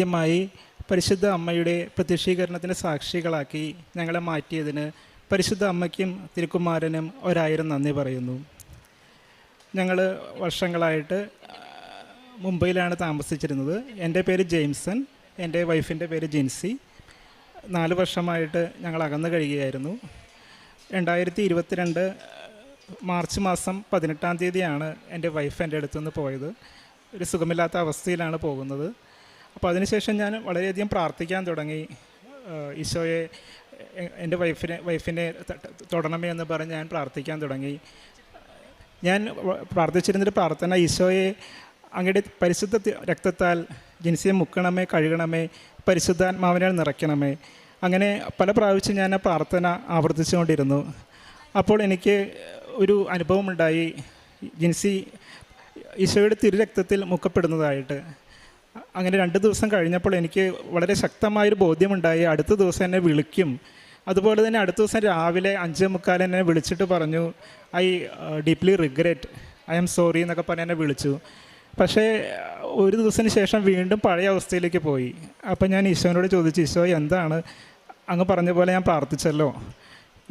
ആദ്യമായി പരിശുദ്ധ അമ്മയുടെ പ്രത്യക്ഷീകരണത്തിന് സാക്ഷികളാക്കി ഞങ്ങളെ മാറ്റിയതിന് പരിശുദ്ധ അമ്മയ്ക്കും തിരുക്കുമാരനും 1000 നന്ദി പറയുന്നു. ഞങ്ങൾ വർഷങ്ങളായിട്ട് മുംബൈയിലാണ് താമസിച്ചിരുന്നത്. എൻ്റെ പേര് ജെയിംസൺ, എൻ്റെ വൈഫിൻ്റെ പേര് ജിൻസി. 4 വർഷമായിട്ട് ഞങ്ങൾ അകന്നു കഴിയുകയായിരുന്നു. 2022 മാർച്ച് മാസം 18-ാം തീയതിയാണ് എൻ്റെ വൈഫ് എൻ്റെ അടുത്തുനിന്ന് പോയത്. ഒരു സുഖമില്ലാത്ത അവസ്ഥയിലാണ് പോകുന്നത്. അപ്പോൾ അതിനുശേഷം ഞാൻ വളരെയധികം പ്രാർത്ഥിക്കാൻ തുടങ്ങി. ഈശോയെ എൻ്റെ വൈഫിനെ തൊടണമേ എന്ന് പറഞ്ഞ് ഞാൻ പ്രാർത്ഥിക്കാൻ തുടങ്ങി. ഞാൻ പ്രാർത്ഥിച്ചിരുന്നൊരു പ്രാർത്ഥന, ഈശോയെ അങ്ങയുടെ പരിശുദ്ധ രക്തത്താൽ ജിൻസിയെ മുക്കണമേ, കഴുകണമേ, പരിശുദ്ധാത്മാവിനാൽ നിറയ്ക്കണമേ. അങ്ങനെ പല പ്രാവശ്യം ഞാൻ ആ പ്രാർത്ഥന ആവർത്തിച്ചുകൊണ്ടിരുന്നു. അപ്പോൾ എനിക്ക് ഒരു അനുഭവമുണ്ടായി, ജിൻസി ഈശോയുടെ തിരുരക്തത്തിൽ മുക്കപ്പെടുന്നതായിട്ട്. അങ്ങനെ 2 ദിവസം കഴിഞ്ഞപ്പോൾ എനിക്ക് വളരെ ശക്തമായൊരു ബോധ്യമുണ്ടായി, അടുത്ത ദിവസം എന്നെ വിളിക്കും. അതുപോലെ തന്നെ അടുത്ത ദിവസം രാവിലെ 5:45 എന്നെ വിളിച്ചിട്ട് പറഞ്ഞു, I deeply regret, I am sorry എന്നൊക്കെ പറഞ്ഞ് എന്നെ വിളിച്ചു. പക്ഷേ ഒരു ദിവസത്തിന് ശേഷം വീണ്ടും പഴയ അവസ്ഥയിലേക്ക് പോയി. അപ്പം ഞാൻ ഈശോനോട് ചോദിച്ചു, ഈശോ എന്താണ് അങ്ങ് പറഞ്ഞ പോലെ ഞാൻ പ്രാർത്ഥിച്ചല്ലോ,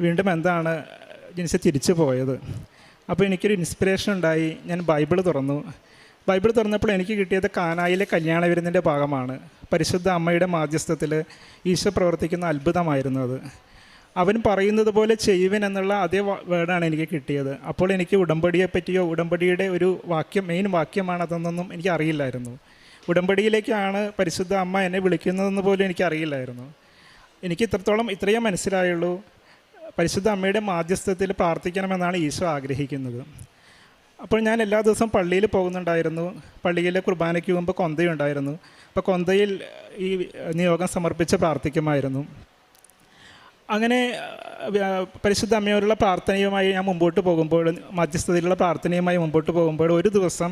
വീണ്ടും എന്താണ് ജിൻസി തിരിച്ചു പോയത്? അപ്പോൾ എനിക്കൊരു ഇൻസ്പിറേഷൻ ഉണ്ടായി. ഞാൻ ബൈബിൾ തുറന്നപ്പോൾ എനിക്ക് കിട്ടിയത് കാനായിലെ കല്യാണ വിരുന്നിൻ്റെ ഭാഗമാണ്. പരിശുദ്ധ അമ്മയുടെ മാധ്യസ്ഥത്തിൽ ഈശോ പ്രവർത്തിക്കുന്ന അത്ഭുതമായിരുന്നു അത്. അവൻ പറയുന്നത് പോലെ ചെയ്യുവൻ എന്നുള്ള അതേ വേർഡാണ് എനിക്ക് കിട്ടിയത്. അപ്പോൾ എനിക്ക് ഉടമ്പടിയെപ്പറ്റിയോ ഉടമ്പടിയുടെ ഒരു മെയിൻ വാക്യമാണ് അതെന്നൊന്നും എനിക്ക് അറിയില്ലായിരുന്നു. ഉടമ്പടിയിലേക്കാണ് പരിശുദ്ധ അമ്മ എന്നെ വിളിക്കുന്നതെന്ന് പോലും എനിക്കറിയില്ലായിരുന്നു. എനിക്ക് ഇത്രയും മനസ്സിലായുള്ളൂ, പരിശുദ്ധ അമ്മയുടെ മാധ്യസ്ഥത്തിൽ പ്രാർത്ഥിക്കണമെന്നാണ് ഈശോ ആഗ്രഹിക്കുന്നത്. അപ്പോൾ ഞാൻ എല്ലാ ദിവസവും പള്ളിയിൽ പോകുന്നുണ്ടായിരുന്നു. പള്ളിയിൽ കുർബാനയ്ക്ക് മുമ്പ് കൊന്തയുണ്ടായിരുന്നു. അപ്പോൾ കൊന്തയിൽ ഈ നിയോഗം സമർപ്പിച്ച് പ്രാർത്ഥിക്കുമായിരുന്നു. അങ്ങനെ പരിശുദ്ധ അമ്മയോടുള്ള പ്രാർത്ഥനയുമായി ഞാൻ മുമ്പോട്ട് പോകുമ്പോൾ, മധ്യസ്ഥതയിലുള്ള പ്രാർത്ഥനയുമായി മുമ്പോട്ട് പോകുമ്പോൾ, ഒരു ദിവസം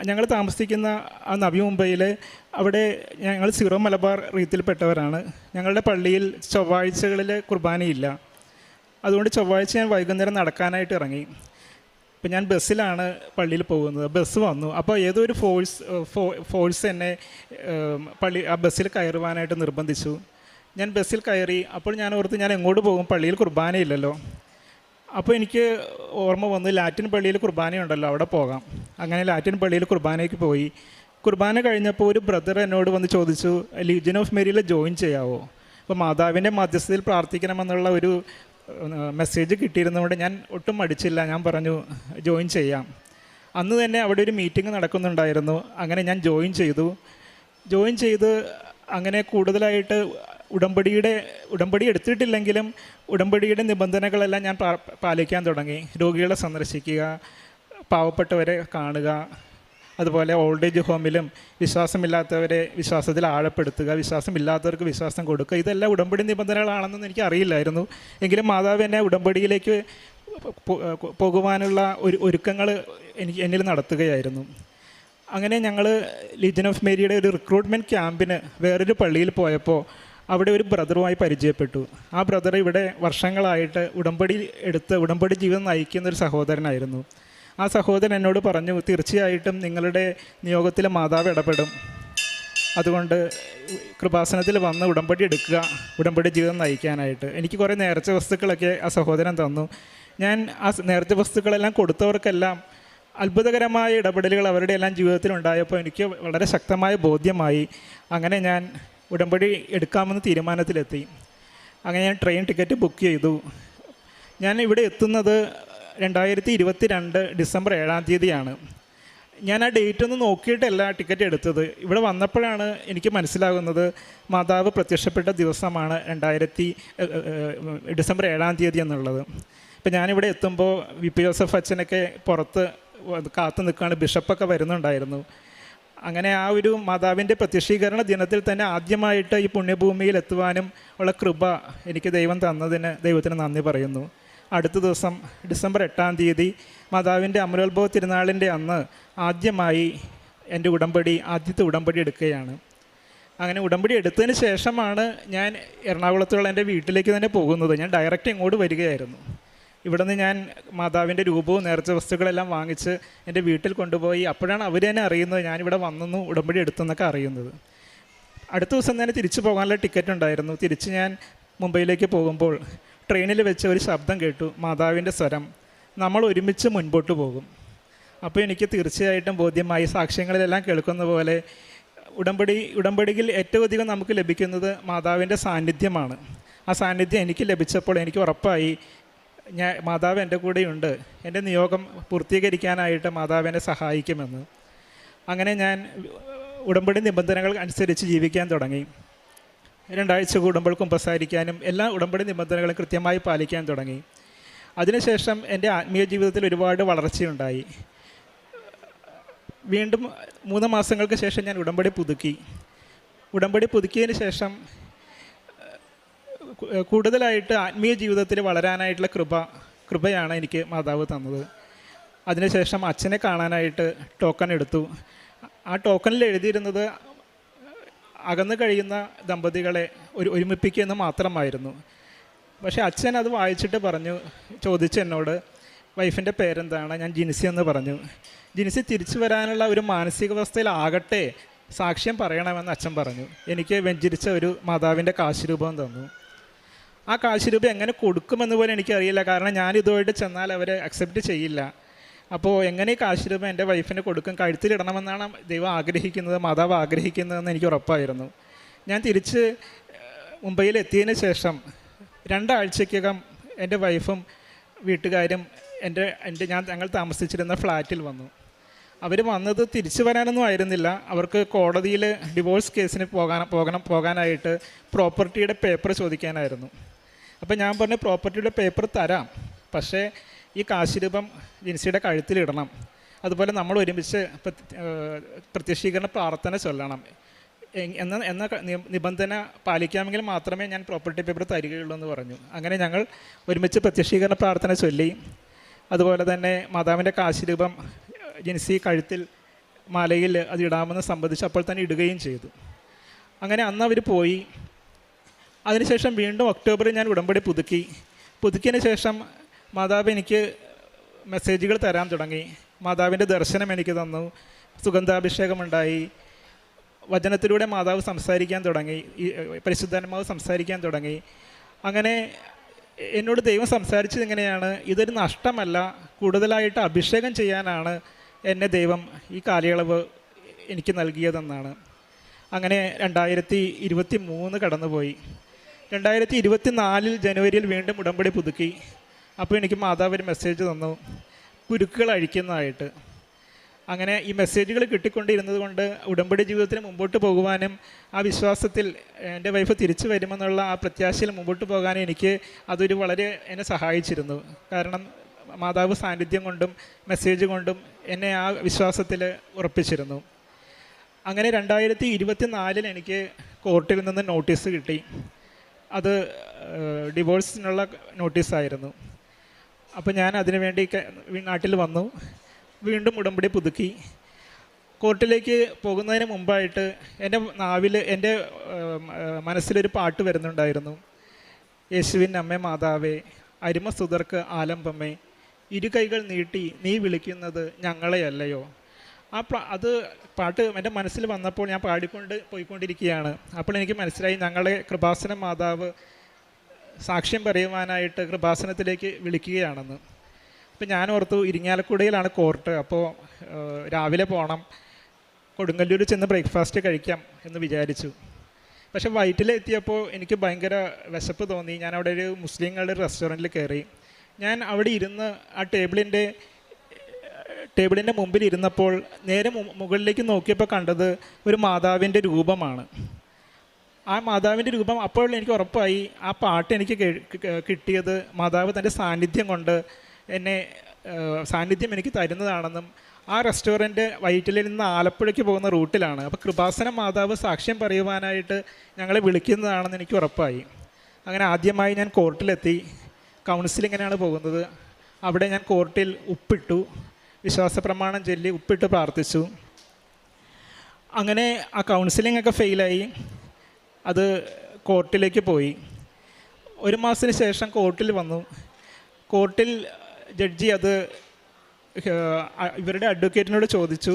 ഞങ്ങൾ താമസിക്കുന്ന ആ നവി മുംബൈയിൽ, അവിടെ ഞങ്ങൾ സീറോ മലബാർ റീത്തിൽപ്പെട്ടവരാണ്. ഞങ്ങളുടെ പള്ളിയിൽ ചൊവ്വാഴ്ചകളിൽ കുർബാനയില്ല. അതുകൊണ്ട് ചൊവ്വാഴ്ച ഞാൻ വൈകുന്നേരം നടക്കാനായിട്ട് ഇറങ്ങി. ഇപ്പം ഞാൻ ബസ്സിലാണ് പള്ളിയിൽ പോകുന്നത്. ബസ് വന്നു. അപ്പോൾ ഏതോ ഒരു ഫോഴ്സ് എന്നെ ആ ബസ്സിൽ കയറുവാനായിട്ട് നിർബന്ധിച്ചു. ഞാൻ ബസ്സിൽ കയറി. അപ്പോൾ ഞാൻ ഓർത്ത്, ഞാൻ എങ്ങോട്ട് പോകും, പള്ളിയിൽ കുർബാനയില്ലല്ലോ. അപ്പോൾ എനിക്ക് ഓർമ്മ വന്നു, ലാറ്റിൻ പള്ളിയിൽ കുർബാനയുണ്ടല്ലോ, അവിടെ പോകാം. അങ്ങനെ ലാറ്റിൻ പള്ളിയിൽ കുർബാനയ്ക്ക് പോയി. കുർബാന കഴിഞ്ഞപ്പോൾ ഒരു ബ്രദർ എന്നോട് വന്ന് ചോദിച്ചു, ലീജിയൻ ഓഫ് മേരിയിൽ ജോയിൻ ചെയ്യാവോ? അപ്പോൾ മാതാവിൻ്റെ മധ്യസ്ഥതയിൽ പ്രാർത്ഥിക്കണമെന്നുള്ള ഒരു മെസ്സേജ് കിട്ടിയിരുന്നതുകൊണ്ട് ഞാൻ ഒട്ടും മടിച്ചില്ല. ഞാൻ പറഞ്ഞു ജോയിൻ ചെയ്യാം. അന്ന് തന്നെ അവിടെ ഒരു മീറ്റിംഗ് നടക്കുന്നുണ്ടായിരുന്നു. അങ്ങനെ ഞാൻ ജോയിൻ ചെയ്ത് അങ്ങനെ കൂടുതലായിട്ട് ഉടമ്പടി എടുത്തിട്ടില്ലെങ്കിലും ഉടമ്പടിയുടെ നിബന്ധനകളെല്ലാം ഞാൻ പാലിക്കാൻ തുടങ്ങി. രോഗികളെ സന്ദർശിക്കുക, പാവപ്പെട്ടവരെ കാണുക, അതുപോലെ ഓൾഡ് ഏജ് ഹോമിലും വിശ്വാസമില്ലാത്തവരെ വിശ്വാസത്തിൽ ആഴപ്പെടുത്തുക, വിശ്വാസമില്ലാത്തവർക്ക് വിശ്വാസം കൊടുക്കുക. ഇതെല്ലാം ഉടമ്പടി നിബന്ധനകളാണെന്നൊന്നും എനിക്ക് അറിയില്ലായിരുന്നു. എങ്കിലും മാതാവ് എന്നെ ഉടമ്പടിയിലേക്ക് പോകുവാനുള്ള ഒരുക്കങ്ങൾ എന്നിൽ നടത്തുകയായിരുന്നു. അങ്ങനെ ഞങ്ങൾ ലീജിയൻ ഓഫ് മേരിയുടെ ഒരു റിക്രൂട്ട്മെൻറ്റ് ക്യാമ്പിന് വേറൊരു പള്ളിയിൽ പോയപ്പോൾ അവിടെ ഒരു ബ്രദറുമായി പരിചയപ്പെട്ടു. ആ ബ്രദർ ഇവിടെ വർഷങ്ങളായിട്ട് ഉടമ്പടി ജീവിതം നയിക്കുന്ന ഒരു സഹോദരനായിരുന്നു. ആ സഹോദരൻ എന്നോട് പറഞ്ഞു, തീർച്ചയായിട്ടും നിങ്ങളുടെ നിയോഗത്തിൽ മാതാവ് ഇടപെടും, അതുകൊണ്ട് കൃപാസനത്തിൽ വന്ന് ഉടമ്പടി എടുക്കുക, ഉടമ്പടി ജീവിതം നയിക്കാനായിട്ട്. എനിക്ക് കുറേ നേർച്ച വസ്തുക്കളൊക്കെ ആ സഹോദരൻ തന്നു. ഞാൻ ആ നേർച്ച വസ്തുക്കളെല്ലാം കൊടുത്തവർക്കെല്ലാം അത്ഭുതകരമായ ഇടപെടലുകൾ അവരുടെ എല്ലാം ജീവിതത്തിൽ ഉണ്ടായപ്പോൾ എനിക്ക് വളരെ ശക്തമായ ബോധ്യമായി. അങ്ങനെ ഞാൻ ഉടമ്പടി എടുക്കാമെന്ന് തീരുമാനത്തിലെത്തി. അങ്ങനെ ഞാൻ ട്രെയിൻ ടിക്കറ്റ് ബുക്ക് ചെയ്തു. ഞാൻ ഇവിടെ എത്തുന്നത് 2022 ഡിസംബർ 7-ാം തീയതിയാണ്. ഞാൻ ആ ഡേറ്റ് ഒന്നും നോക്കിയിട്ടല്ല ടിക്കറ്റ് എടുത്തത്. ഇവിടെ വന്നപ്പോഴാണ് എനിക്ക് മനസ്സിലാകുന്നത് മാതാവ് പ്രത്യക്ഷപ്പെട്ട ദിവസമാണ് ഡിസംബർ 7-ാം തീയതി എന്നുള്ളത്. ഇപ്പം ഞാനിവിടെ എത്തുമ്പോൾ വി പി ജോസഫ് അച്ഛനൊക്കെ പുറത്ത് കാത്തു നിൽക്കുകയാണ്, ബിഷപ്പൊക്കെ വരുന്നുണ്ടായിരുന്നു. അങ്ങനെ ആ ഒരു മാതാവിൻ്റെ പ്രത്യക്ഷീകരണ ദിനത്തിൽ തന്നെ ആദ്യമായിട്ട് ഈ പുണ്യഭൂമിയിൽ എത്തുവാനും ഉള്ള കൃപ എനിക്ക് ദൈവം തന്നതിന് ദൈവത്തിന് നന്ദി പറയുന്നു. അടുത്ത ദിവസം ഡിസംബർ 8-ാം തീയതി മാതാവിൻ്റെ അമലോത്ഭവ തിരുനാളിൻ്റെ അന്ന് ആദ്യമായി എൻ്റെ ആദ്യത്തെ ഉടമ്പടി എടുക്കുകയാണ്. അങ്ങനെ ഉടമ്പടി എടുത്തതിന് ശേഷമാണ് ഞാൻ എറണാകുളത്തുള്ള എൻ്റെ വീട്ടിലേക്ക് തന്നെ പോകുന്നത്. ഞാൻ ഡയറക്റ്റ് ഇങ്ങോട്ട് വരികയായിരുന്നു. ഇവിടെ നിന്ന് ഞാൻ മാതാവിൻ്റെ രൂപവും നേർച്ച വസ്തുക്കളെല്ലാം വാങ്ങിച്ച് എൻ്റെ വീട്ടിൽ കൊണ്ടുപോയി. അപ്പോഴാണ് അവർ തന്നെ അറിയുന്നത് ഞാനിവിടെ വന്നെന്നും ഉടമ്പടി എടുത്തെന്നൊക്കെ അറിയുന്നത്. അടുത്ത ദിവസം തന്നെ തിരിച്ചു പോകാനുള്ള ടിക്കറ്റ് ഉണ്ടായിരുന്നു. തിരിച്ച് ഞാൻ മുംബൈയിലേക്ക് പോകുമ്പോൾ ട്രെയിനിൽ വെച്ച് ഒരു ശബ്ദം കേട്ടു, മാതാവിൻ്റെ സ്വരം, നമ്മൾ ഒരുമിച്ച് മുൻപോട്ട് പോകും. അപ്പോൾ എനിക്ക് തീർച്ചയായിട്ടും ബോധ്യമായി, സാക്ഷ്യങ്ങളിലെല്ലാം കേൾക്കുന്ന പോലെ ഉടമ്പടിയിൽ ഏറ്റവും അധികം നമുക്ക് ലഭിക്കുന്നത് മാതാവിൻ്റെ സാന്നിധ്യമാണ്. ആ സാന്നിധ്യം എനിക്ക് ലഭിച്ചപ്പോൾ എനിക്ക് ഉറപ്പായി മാതാവ് എൻ്റെ കൂടെയുണ്ട്, എൻ്റെ നിയോഗം പൂർത്തീകരിക്കാനായിട്ട് മാതാവ് എന്നെ സഹായിക്കുമെന്ന്. അങ്ങനെ ഞാൻ ഉടമ്പടി നിബന്ധനകൾ അനുസരിച്ച് ജീവിക്കാൻ തുടങ്ങി. 2 ആഴ്ച കൂടുമ്പോൾ കുമ്പസാരിക്കാനും എല്ലാ ഉടമ്പടി നിബന്ധനകളും കൃത്യമായി പാലിക്കാൻ തുടങ്ങി. അതിനുശേഷം എൻ്റെ ആത്മീയ ജീവിതത്തിൽ ഒരുപാട് വളർച്ചയുണ്ടായി. വീണ്ടും 3 മാസങ്ങൾക്ക് ശേഷം ഞാൻ ഉടമ്പടി പുതുക്കിയതിന് ശേഷം കൂടുതലായിട്ട് ആത്മീയ ജീവിതത്തിൽ വളരാനായിട്ടുള്ള കൃപയാണ് എനിക്ക് മാതാവ് തന്നത്. അതിനുശേഷം അച്ഛനെ കാണാനായിട്ട് ടോക്കൺ എടുത്തു. ആ ടോക്കണിൽ എഴുതിയിരുന്നത് അകന്നു കഴിയുന്ന ദമ്പതികളെ ഒരുമിപ്പിക്കുമെന്ന് മാത്രമായിരുന്നു. പക്ഷേ അച്ഛൻ അത് വായിച്ചിട്ട് ചോദിച്ചു എന്നോട്, വൈഫിൻ്റെ പേരെന്താണ്? ഞാൻ ജിൻസി എന്ന് പറഞ്ഞു. ജിൻസി തിരിച്ചു വരാനുള്ള ഒരു മാനസികാവസ്ഥയിലാകട്ടെ സാക്ഷ്യം പറയണമെന്ന് അച്ഛൻ പറഞ്ഞു. എനിക്ക് വെഞ്ചരിച്ച ഒരു മാതാവിൻ്റെ കാശുരൂപം തന്നു. ആ കാശുരൂപം എങ്ങനെ കൊടുക്കുമെന്ന് പോലും എനിക്കറിയില്ല. കാരണം ഞാൻ ഇതുമായിട്ട് ചെന്നാൽ അവരെ അക്സെപ്റ്റ് ചെയ്യില്ല. അപ്പോൾ എങ്ങനെ ഈ കാശുരൂപം എൻ്റെ വൈഫിന് കൊടുക്കും? കഴുത്തിലിടണമെന്നാണ് ദൈവം ആഗ്രഹിക്കുന്നത്, മാതാവ് ആഗ്രഹിക്കുന്നതെന്ന് എനിക്ക് ഉറപ്പായിരുന്നു. ഞാൻ തിരിച്ച് മുംബൈയിൽ എത്തിയതിന് ശേഷം 2 ആഴ്ചയ്ക്കകം എൻ്റെ വൈഫും വീട്ടുകാരും ഞങ്ങൾ താമസിച്ചിരുന്ന ഫ്ലാറ്റിൽ വന്നു. അവർ വന്നത് തിരിച്ചു വരാനൊന്നും ആയിരുന്നില്ല. അവർക്ക് കോടതിയിൽ ഡിവോഴ്സ് കേസിന് പോകാനായിട്ട് പ്രോപ്പർട്ടിയുടെ പേപ്പർ ചോദിക്കാനായിരുന്നു. അപ്പോൾ ഞാൻ പറഞ്ഞു, പ്രോപ്പർട്ടിയുടെ പേപ്പർ തരാം, പക്ഷേ ഈ കാശുരൂപം ജിൻസിയുടെ കഴുത്തിലിടണം, അതുപോലെ നമ്മൾ ഒരുമിച്ച് പ്രത്യക്ഷീകരണ പ്രാർത്ഥന ചൊല്ലണം എന്ന നിബന്ധന പാലിക്കാമെങ്കിൽ മാത്രമേ ഞാൻ പ്രോപ്പർട്ടി പേപ്പർ തരികയുള്ളൂ എന്ന് പറഞ്ഞു. അങ്ങനെ ഞങ്ങൾ ഒരുമിച്ച് പ്രത്യക്ഷീകരണ പ്രാർത്ഥന ചൊല്ലി. അതുപോലെ തന്നെ മാതാവിൻ്റെ കാശുരൂപം ജിൻസി കഴുത്തിൽ മാലയിൽ അത് ഇടാമെന്ന് സംബന്ധിച്ച് അപ്പോൾ തന്നെ ഇടുകയും ചെയ്തു. അങ്ങനെ അന്ന് അവർ പോയി. അതിനുശേഷം വീണ്ടും ഒക്ടോബറിൽ ഞാൻ ഉടമ്പടി പുതുക്കിയതിന് ശേഷം മാതാവ് എനിക്ക് മെസ്സേജുകൾ തരാൻ തുടങ്ങി. മാതാവിൻ്റെ ദർശനം എനിക്ക് തന്നു, സുഗന്ധാഭിഷേകമുണ്ടായി, വചനത്തിലൂടെ മാതാവ് സംസാരിക്കാൻ തുടങ്ങി, പരിശുദ്ധാത്മാവ് സംസാരിക്കാൻ തുടങ്ങി. അങ്ങനെ എന്നോട് ദൈവം സംസാരിച്ചത് ഇങ്ങനെയാണ്, ഇതൊരു നഷ്ടമല്ല, കൂടുതലായിട്ട് അഭിഷേകം ചെയ്യാനാണ് എന്നെ ദൈവം ഈ കാലയളവ് എനിക്ക് നൽകിയതെന്നാണ്. അങ്ങനെ 2023 കടന്നുപോയി. 2024 ജനുവരിയിൽ വീണ്ടും ഉടമ്പടി പുതുക്കി. അപ്പോൾ എനിക്ക് മാതാവ് ഒരു മെസ്സേജ് തന്നു, കുരുക്കുകൾ അഴിക്കുന്നതായിട്ട്. അങ്ങനെ ഈ മെസ്സേജുകൾ കിട്ടിക്കൊണ്ടിരുന്നത് കൊണ്ട് ഉടമ്പടി ജീവിതത്തിന് മുമ്പോട്ട് പോകുവാനും ആ വിശ്വാസത്തിൽ എൻ്റെ വൈഫ് തിരിച്ചു വരുമെന്നുള്ള ആ പ്രത്യാശയിൽ മുമ്പോട്ട് പോകാനും അതൊരു വളരെ എന്നെ സഹായിച്ചിരുന്നു. കാരണം മാതാവ് സാന്നിധ്യം കൊണ്ടും മെസ്സേജ് കൊണ്ടും എന്നെ ആ വിശ്വാസത്തിൽ ഉറപ്പിച്ചിരുന്നു. അങ്ങനെ 2024 എനിക്ക് കോർട്ടിൽ നിന്ന് നോട്ടീസ് കിട്ടി. അത് ഡിവോഴ്സിനുള്ള നോട്ടീസായിരുന്നു. അപ്പോൾ ഞാൻ അതിനു വേണ്ടി നാട്ടിൽ വന്നു. വീണ്ടും ഉടമ്പടി പുതുക്കി. കോർട്ടിലേക്ക് പോകുന്നതിന് മുമ്പായിട്ട് എൻ്റെ മനസ്സിലൊരു പാട്ട് വരുന്നുണ്ടായിരുന്നു. യേശുവിൻ അമ്മേ മാതാവേ, അരിമസുതർക്ക് ആലംബമേ, ഇരുകൈകൾ നീട്ടി നീ വിളിക്കുന്നത് ഞങ്ങളെയല്ലയോ. അത് പാട്ട് എൻ്റെ മനസ്സിൽ വന്നപ്പോൾ ഞാൻ പോയിക്കൊണ്ടിരിക്കുകയാണ്. അപ്പോൾ എനിക്ക് മനസ്സിലായി, ഞങ്ങളെ കൃപാസന മാതാവ് സാക്ഷ്യം പറയുവാനായിട്ട് കൃപാസനത്തിലേക്ക് വിളിക്കുകയാണെന്ന്. അപ്പോൾ ഞാൻ ഓർത്തു, ഇരിങ്ങാലക്കുടയിലാണ് കോർട്ട്, അപ്പോൾ രാവിലെ പോകണം, കൊടുങ്ങല്ലൂർ ചെന്ന് ബ്രേക്ക്ഫാസ്റ്റ് കഴിക്കാം എന്ന് വിചാരിച്ചു. പക്ഷേ വൈറ്റിലെത്തിയപ്പോൾ എനിക്ക് ഭയങ്കര വിശപ്പ് തോന്നി. ഞാൻ അവിടെ ഒരു മുസ്ലിങ്ങളുടെ റെസ്റ്റോറൻറ്റിൽ കയറി. ഞാൻ അവിടെ ഇരുന്ന് ആ ടേബിളിൻ്റെ മുമ്പിൽ ഇരുന്നപ്പോൾ നേരെ മുകളിലേക്ക് നോക്കിയപ്പോൾ കണ്ടത് ഒരു മാതാവിൻ്റെ രൂപമാണ്. ആ മാതാവിൻ്റെ രൂപം അപ്പോൾ എനിക്ക് ഉറപ്പായി, ആ പാട്ട് എനിക്ക് കിട്ടിയത് മാതാവ് തൻ്റെ സാന്നിധ്യം കൊണ്ട് സാന്നിധ്യം എനിക്ക് തരുന്നതാണെന്നും ആ റെസ്റ്റോറൻറ്റ് വൈറ്റിലിൽ നിന്ന് ആലപ്പുഴയ്ക്ക് പോകുന്ന റൂട്ടിലാണ്. അപ്പോൾ കൃപാസന മാതാവ് സാക്ഷ്യം പറയുവാനായിട്ട് ഞങ്ങളെ വിളിക്കുന്നതാണെന്ന് എനിക്ക് ഉറപ്പായി. അങ്ങനെ ആദ്യമായി ഞാൻ കോർട്ടിലെത്തി. കൗൺസിലിങ്ങിനാണ് പോകുന്നത്. അവിടെ ഞാൻ കോർട്ടിൽ ഉപ്പിട്ടു, വിശ്വാസപ്രമാണം ചൊല്ലി ഉപ്പിട്ട് പ്രാർത്ഥിച്ചു. അങ്ങനെ ആ കൗൺസിലിംഗ് ഒക്കെ ഫെയിലായി. അത് കോർട്ടിലേക്ക് പോയി. 1 മാസത്തിന് ശേഷം കോർട്ടിൽ വന്നു. കോർട്ടിൽ ജഡ്ജി അത് ഇവരുടെ അഡ്വക്കേറ്റിനോട് ചോദിച്ചു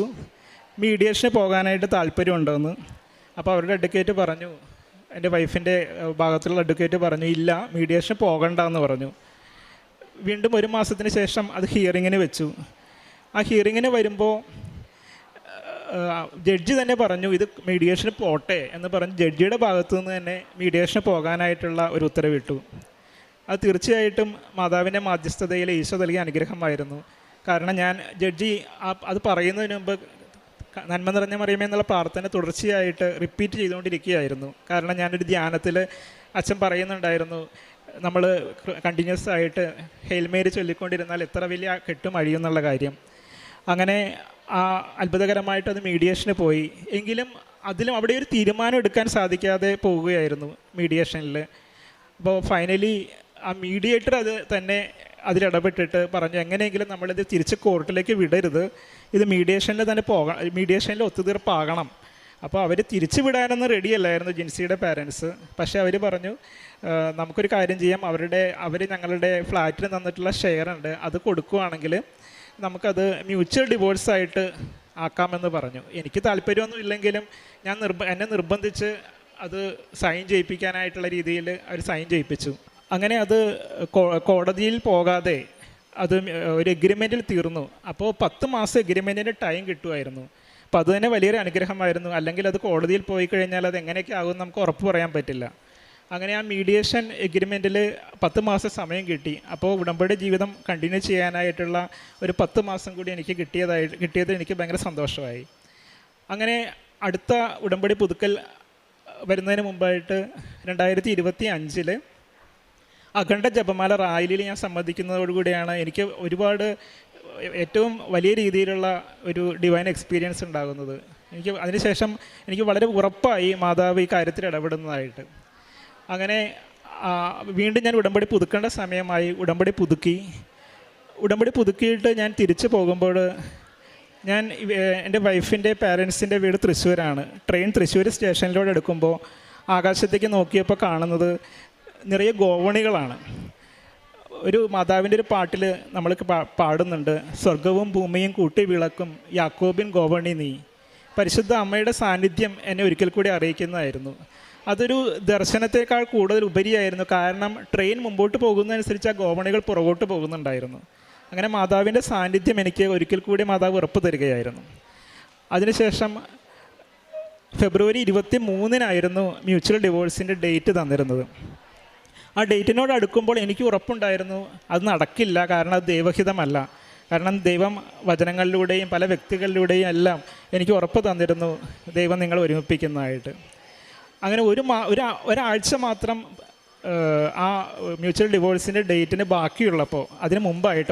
മീഡിയേഷന് പോകാനായിട്ട് താല്പര്യമുണ്ടോയെന്ന്. അപ്പോൾ അവരുടെ അഡ്വക്കേറ്റ് പറഞ്ഞു, എൻ്റെ വൈഫിൻ്റെ ഭാഗത്തുള്ള അഡ്വക്കേറ്റ് പറഞ്ഞു ഇല്ല, മീഡിയേഷന് പോകണ്ടെന്ന് പറഞ്ഞു. വീണ്ടും 1 മാസത്തിന് ശേഷം അത് ഹിയറിങ്ങിന് വെച്ചു. ആ ഹിയറിങ്ങിന് വരുമ്പോൾ ജഡ്ജി തന്നെ പറഞ്ഞു ഇത് മീഡിയേഷന് പോട്ടെ എന്ന് പറഞ്ഞ് ജഡ്ജിയുടെ ഭാഗത്തു നിന്ന് തന്നെ മീഡിയേഷന് പോകാനായിട്ടുള്ള ഒരു ഉത്തരവിട്ടു. അത് തീർച്ചയായിട്ടും മാതാവിൻ്റെ മാധ്യസ്ഥതയിൽ ഈശോ നൽകിയ അനുഗ്രഹമായിരുന്നു. കാരണം ഞാൻ ജഡ്ജി അത് പറയുന്നതിന് മുമ്പ് നന്മ നിറഞ്ഞ മറിയമേ എന്നുള്ള പ്രാർത്ഥന തുടർച്ചയായിട്ട് റിപ്പീറ്റ് ചെയ്തുകൊണ്ടിരിക്കുകയായിരുന്നു. കാരണം ഞാനൊരു ധ്യാനത്തിൽ അച്ഛൻ പറയുന്നുണ്ടായിരുന്നു, നമ്മൾ കണ്ടിന്യൂസ് ആയിട്ട് ഹെയിൽ മേരി ചൊല്ലിക്കൊണ്ടിരുന്നാൽ എത്ര വലിയ കെട്ടും അഴിയുന്നുള്ള കാര്യം. അങ്ങനെ ആ അത്ഭുതകരമായിട്ട് അത് മീഡിയേഷന് പോയി. എങ്കിലും അതിലും അവിടെ ഒരു തീരുമാനം എടുക്കാൻ സാധിക്കാതെ പോവുകയായിരുന്നു മീഡിയേഷനിൽ. അപ്പോൾ ഫൈനലി ആ മീഡിയേറ്റർ അത് തന്നെ അതിലിടപെട്ടിട്ട് പറഞ്ഞു എങ്ങനെയെങ്കിലും നമ്മളിത് തിരിച്ച് കോർട്ടിലേക്ക് വിടരുത്, ഇത് മീഡിയേഷനിൽ തന്നെ മീഡിയേഷനിൽ ഒത്തുതീർപ്പാകണം. അപ്പോൾ അവർ തിരിച്ചു വിടാനൊന്നും റെഡിയല്ലായിരുന്നു ജിൻസിയുടെ പാരൻസ്. പക്ഷേ അവർ പറഞ്ഞു നമുക്കൊരു കാര്യം ചെയ്യാം, അവർ ഞങ്ങളുടെ ഫ്ലാറ്റിൽ തന്നിട്ടുള്ള ഷെയർ ഉണ്ട്, അത് കൊടുക്കുകയാണെങ്കിൽ നമുക്കത് മ്യൂച്വൽ ഡിവോഴ്സായിട്ട് ആക്കാമെന്ന് പറഞ്ഞു. എനിക്ക് താല്പര്യമൊന്നും ഇല്ലെങ്കിലും എന്നെ നിർബന്ധിച്ച് അത് സൈൻ ചെയ്യിപ്പിക്കാനായിട്ടുള്ള രീതിയിൽ അവർ സൈൻ ചെയ്യിപ്പിച്ചു. അങ്ങനെ അത് കോടതിയിൽ പോകാതെ അത് ഒരു എഗ്രിമെൻറ്റിൽ തീർന്നു. അപ്പോൾ 10 മാസം എഗ്രിമെൻറ്റിന് ടൈം കിട്ടുമായിരുന്നു. അപ്പോൾ അത് തന്നെ വലിയൊരു അനുഗ്രഹമായിരുന്നു. അല്ലെങ്കിൽ അത് കോടതിയിൽ പോയി കഴിഞ്ഞാൽ അത് എങ്ങനെയൊക്കെ ആകും നമുക്ക് ഉറപ്പ് പറയാൻ പറ്റില്ല. അങ്ങനെ ആ മീഡിയേഷൻ എഗ്രിമെൻറ്റിൽ 10 മാസം സമയം കിട്ടി. അപ്പോൾ ഉടമ്പടി ജീവിതം കണ്ടിന്യൂ ചെയ്യാനായിട്ടുള്ള ഒരു 10 മാസം കൂടി എനിക്ക് കിട്ടിയത് എനിക്ക് ഭയങ്കര സന്തോഷമായി. അങ്ങനെ അടുത്ത ഉടമ്പടി പുതുക്കൽ വരുന്നതിന് മുമ്പായിട്ട് 2025 അഖണ്ഡ ജപമാല റാലിയിൽ ഞാൻ സംബന്ധിക്കുന്നതോടുകൂടിയാണ് എനിക്ക് ഒരുപാട് ഏറ്റവും വലിയ രീതിയിലുള്ള ഒരു ഡിവൈൻ എക്സ്പീരിയൻസ് ഉണ്ടാകുന്നത്. അതിനുശേഷം എനിക്ക് വളരെ ഉറപ്പായി മാതാവ് ഈ കാര്യത്തിൽ ഇടപെടുന്നതായിട്ട്. അങ്ങനെ വീണ്ടും ഞാൻ ഉടമ്പടി പുതുക്കേണ്ട സമയമായി. ഉടമ്പടി പുതുക്കിയിട്ട് ഞാൻ തിരിച്ചു പോകുമ്പോൾ ഞാൻ എൻ്റെ വൈഫിൻ്റെ പാരൻസിൻ്റെ വീട് തൃശ്ശൂരാണ്. ട്രെയിൻ തൃശ്ശൂർ സ്റ്റേഷനിലൂടെ എടുക്കുമ്പോൾ ആകാശത്തേക്ക് നോക്കിയപ്പോൾ കാണുന്നത് നിറയെ ഗോവണികളാണ്. ഒരു മാതാവിൻ്റെ ഒരു പാട്ടിൽ നമ്മൾ പാടുന്നുണ്ട്, സ്വർഗവും ഭൂമിയും കൂട്ടി വിളക്കും യാക്കോബിൻ ഗോവണി നീ. പരിശുദ്ധ അമ്മയുടെ സാന്നിധ്യം എന്നെ ഒരിക്കൽ കൂടി അറിയിക്കുന്നതായിരുന്നു. അതൊരു ദർശനത്തേക്കാൾ കൂടുതൽ ഉപരിയായിരുന്നു. കാരണം ട്രെയിൻ മുമ്പോട്ട് പോകുന്നതനുസരിച്ച് ആ ഗോവണികൾ പുറകോട്ട് പോകുന്നുണ്ടായിരുന്നു. അങ്ങനെ മാതാവിൻ്റെ സാന്നിധ്യം എനിക്ക് ഒരിക്കൽ കൂടി മാതാവ് ഉറപ്പ് തരികയായിരുന്നു. അതിനുശേഷം ഫെബ്രുവരി 23 മ്യൂച്വൽ ഡിവോഴ്സിൻ്റെ ഡേറ്റ് തന്നിരുന്നത്. ആ ഡേറ്റിനോട് അടുക്കുമ്പോൾ എനിക്ക് ഉറപ്പുണ്ടായിരുന്നു അത് നടക്കില്ല, കാരണം അത് ദൈവഹിതമല്ല. കാരണം ദൈവം വചനങ്ങളിലൂടെയും പല വ്യക്തികളിലൂടെയും എല്ലാം എനിക്ക് ഉറപ്പ് തന്നിരുന്നു ദൈവം നിങ്ങൾ ഒരുമിപ്പിക്കുന്നതായിട്ട്. അങ്ങനെ ഒരാഴ്ച മാത്രം ആ മ്യൂച്വൽ ഡിവോഴ്സിൻ്റെ ഡേറ്റിന് ബാക്കിയുള്ളപ്പോൾ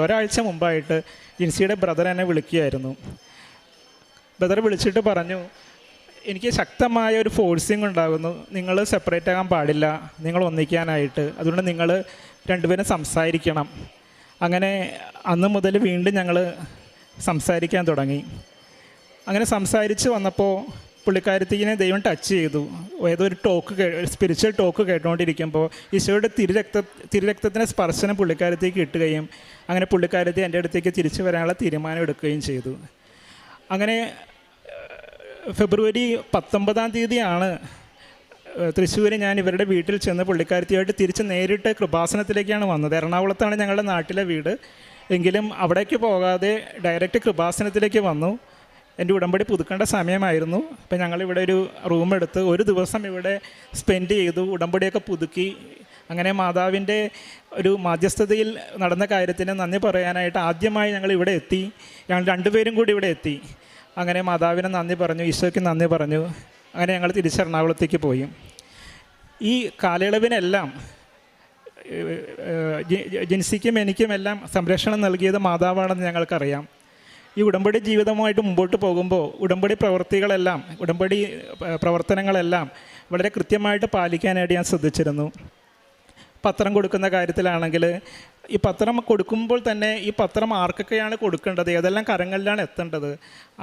ഒരാഴ്ച മുമ്പായിട്ട് ജിൻസിയുടെ ബ്രദർ എന്നെ വിളിക്കുകയായിരുന്നു. ബ്രദർ വിളിച്ചിട്ട് പറഞ്ഞു, എനിക്ക് ശക്തമായ ഒരു ഫോഴ്സിങ് ഉണ്ടാകുന്നു, നിങ്ങൾ സെപ്പറേറ്റ് ആകാൻ പാടില്ല, നിങ്ങൾ ഒന്നിക്കാനായിട്ട്, അതുകൊണ്ട് നിങ്ങൾ രണ്ടുപേരും സംസാരിക്കണം. അങ്ങനെ അന്ന് മുതൽ വീണ്ടും ഞങ്ങൾ സംസാരിക്കാൻ തുടങ്ങി. അങ്ങനെ സംസാരിച്ച് വന്നപ്പോൾ പുള്ളിക്കാരത്തിനെ ദൈവം ടച്ച് ചെയ്തു. ഏതൊരു സ്പിരിച്വൽ ടോക്ക് കേട്ടുകൊണ്ടിരിക്കുമ്പോൾ ഈശോയുടെ തിരുരക്തത്തിൻ്റെ സ്പർശനം പുള്ളിക്കാരത്തേക്ക് കിട്ടുകയും അങ്ങനെ പുള്ളിക്കാരത്തി എൻ്റെ അടുത്തേക്ക് തിരിച്ചു വരാനുള്ള തീരുമാനം എടുക്കുകയും ചെയ്തു. അങ്ങനെ ഫെബ്രുവരി 19 തൃശ്ശൂർ ഞാൻ ഇവരുടെ വീട്ടിൽ ചെന്ന് പുള്ളിക്കാരത്തിയായിട്ട് തിരിച്ച് നേരിട്ട് കൃപാസനത്തിലേക്കാണ് വന്നത്. എറണാകുളത്താണ് ഞങ്ങളുടെ നാട്ടിലെ വീട്. എങ്കിലും അവിടേക്ക് പോകാതെ ഡയറക്റ്റ് കൃപാസനത്തിലേക്ക് വന്നു. എൻ്റെ ഉടമ്പടി പുതുക്കേണ്ട സമയമായിരുന്നു. അപ്പം ഞങ്ങളിവിടെ ഒരു റൂമെടുത്ത് ഒരു ദിവസം ഇവിടെ സ്പെൻഡ് ചെയ്തു, ഉടമ്പടിയൊക്കെ പുതുക്കി. അങ്ങനെ മാതാവിൻ്റെ ഒരു മാധ്യസ്ഥതയിൽ നടന്ന കാര്യത്തിന് നന്ദി പറയാനായിട്ട് ആദ്യമായി ഞങ്ങൾ ഇവിടെ എത്തി. ഞങ്ങൾ രണ്ടുപേരും കൂടി ഇവിടെ എത്തി. അങ്ങനെ മാതാവിനെ നന്ദി പറഞ്ഞു, ഈശോയ്ക്ക് നന്ദി പറഞ്ഞു. അങ്ങനെ ഞങ്ങൾ തിരിച്ച് എറണാകുളത്തേക്ക് പോയി. ഈ കാലയളവിനെല്ലാം ജിൻസിക്കും എനിക്കുമെല്ലാം സംരക്ഷണം നൽകിയത് മാതാവാണെന്ന് ഞങ്ങൾക്കറിയാം. ഈ ഉടമ്പടി ജീവിതവുമായിട്ട് മുമ്പോട്ട് പോകുമ്പോൾ ഉടമ്പടി പ്രവർത്തനങ്ങളെല്ലാം വളരെ കൃത്യമായിട്ട് പാലിക്കാനായിട്ട് ഞാൻ ശ്രദ്ധിച്ചിരുന്നു. പത്രം കൊടുക്കുന്ന കാര്യത്തിലാണെങ്കിൽ ഈ പത്രം കൊടുക്കുമ്പോൾ തന്നെ ഈ പത്രം ആർക്കൊക്കെയാണ് കൊടുക്കേണ്ടത്, ഏതെല്ലാം കരങ്ങളിലാണ് എത്തേണ്ടത്.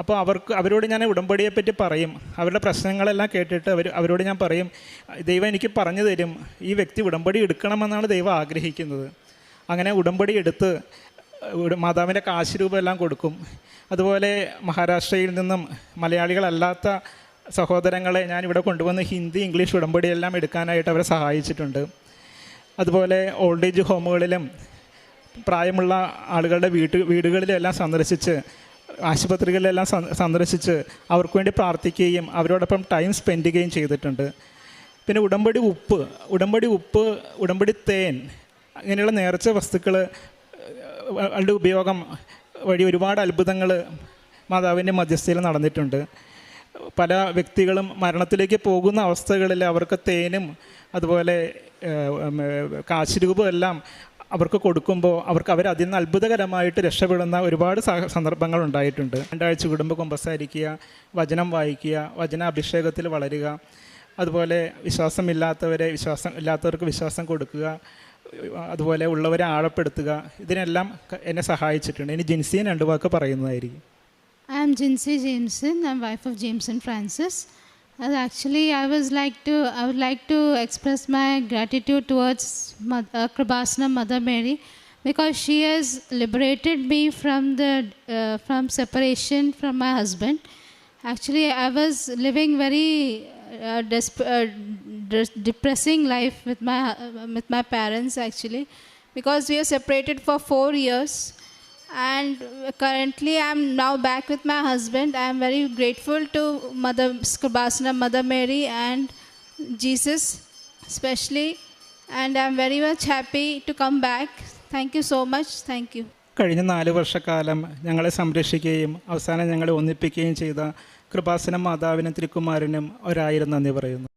അപ്പോൾ അവരോട് ഞാൻ ഉടമ്പടിയെപ്പറ്റി പറയും. അവരുടെ പ്രശ്നങ്ങളെല്ലാം കേട്ടിട്ട് അവരോട് ഞാൻ പറയും, ദൈവം എനിക്ക് പറഞ്ഞു തരും ഈ വ്യക്തി ഉടമ്പടി എടുക്കണമെന്നാണ് ദൈവം ആഗ്രഹിക്കുന്നത്. അങ്ങനെ ഉടമ്പടി എടുത്ത് മാതാവിൻ്റെ കാശ് രൂപം എല്ലാം കൊടുക്കും. അതുപോലെ മഹാരാഷ്ട്രയിൽ നിന്നും മലയാളികളല്ലാത്ത സഹോദരങ്ങളെ ഞാനിവിടെ കൊണ്ടുവന്ന് ഹിന്ദി ഇംഗ്ലീഷ് ഉടമ്പടിയെല്ലാം എടുക്കാനായിട്ട് അവരെ സഹായിച്ചിട്ടുണ്ട്. അതുപോലെ ഓൾഡ് ഏജ് ഹോമുകളിലും പ്രായമുള്ള ആളുകളുടെ വീടുകളിലെല്ലാം സന്ദർശിച്ച്, ആശുപത്രികളിലെല്ലാം സന്ദർശിച്ച് അവർക്ക് വേണ്ടി പ്രാർത്ഥിക്കുകയും അവരോടൊപ്പം ടൈം സ്പെൻഡ് ചെയ്യുകയും ചെയ്തിട്ടുണ്ട്. പിന്നെ ഉടമ്പടി ഉപ്പ്, ഉടമ്പടി തേൻ, അങ്ങനെയുള്ള നേർച്ച വസ്തുക്കൾ ളുടെ ഉപയോഗം വഴി ഒരുപാട് അത്ഭുതങ്ങൾ മാതാവിൻ്റെ മധ്യസ്ഥയിൽ നടന്നിട്ടുണ്ട്. പല വ്യക്തികളും മരണത്തിലേക്ക് പോകുന്ന അവസ്ഥകളിൽ അവർക്ക് തേനും അതുപോലെ കാശുരൂപം എല്ലാം അവർക്ക് കൊടുക്കുമ്പോൾ അവരതിൽ നിന്ന് അത്ഭുതകരമായിട്ട് രക്ഷപ്പെടുന്ന ഒരുപാട് സന്ദർഭങ്ങൾ ഉണ്ടായിട്ടുണ്ട്. 2 ആഴ്ച കൂടുമ്പോൾ കുമ്പസാരിക്കുക, വചനം വായിക്കുക, വചനാഭിഷേകത്തിൽ വളരുക, അതുപോലെ വിശ്വാസമില്ലാത്തവർക്ക് വിശ്വാസം കൊടുക്കുക, അതുപോലെ ഉള്ളവരെ ആഴപ്പെടുത്തുക, ഇതിനെല്ലാം എന്നെ സഹായിച്ചിട്ടുണ്ട്. ഇനി ജിൻസിയെ 2 വാക്ക് പറയുന്നതായിരിക്കും. I am Jinsi Jameson. I'm wife of Jameson Francis. Actually, I would like to express my gratitude towards Kribasana Mother Mary, because she has liberated me from separation from my husband. Actually, I was living very depressing life with my parents, actually, because we are separated for 4 years. And currently I am now back with my husband. I am very grateful to Kribasana Mother Mary and Jesus especially, and I am very much happy to come back. Thank you so much. Thank you. കഴിഞ്ഞ 4 വർഷക്കാലം ഞങ്ങളെ സംരക്ഷിക്കുകയും അവസാനം ഞങ്ങളെ ഒന്നിപ്പിക്കുകയും ചെയ്ത കൃപാസന മാതാവിനും തിരുക്കുമാരനും 1000 നന്ദി പറയുന്നു.